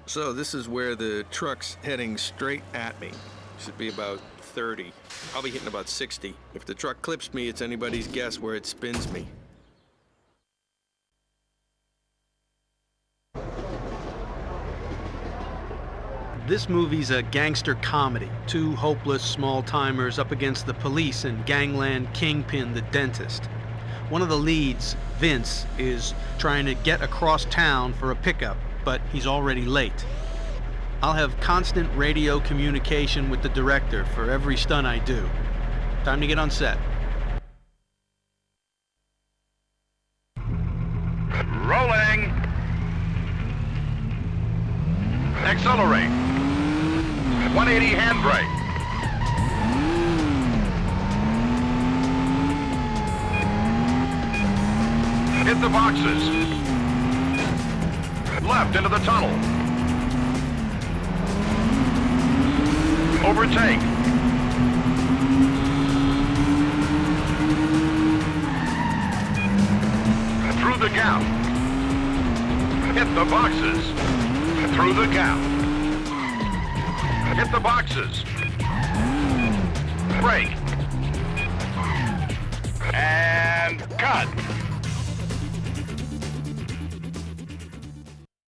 So this is where the truck's heading straight at me. Should be about 30. I'll be hitting about 60. If the truck clips me, it's anybody's guess where it spins me. This movie's a gangster comedy. Two hopeless small-timers up against the police and gangland kingpin, the dentist. One of the leads, Vince, is trying to get across town for a pickup, but he's already late. I'll have constant radio communication with the director for every stunt I do. Time to get on set. Rolling. Accelerate. 180 handbrake. Hit the boxes. Left into the tunnel. Overtake. Through the gap. Hit the boxes. Through the gap. Hit the boxes. Brake. And cut.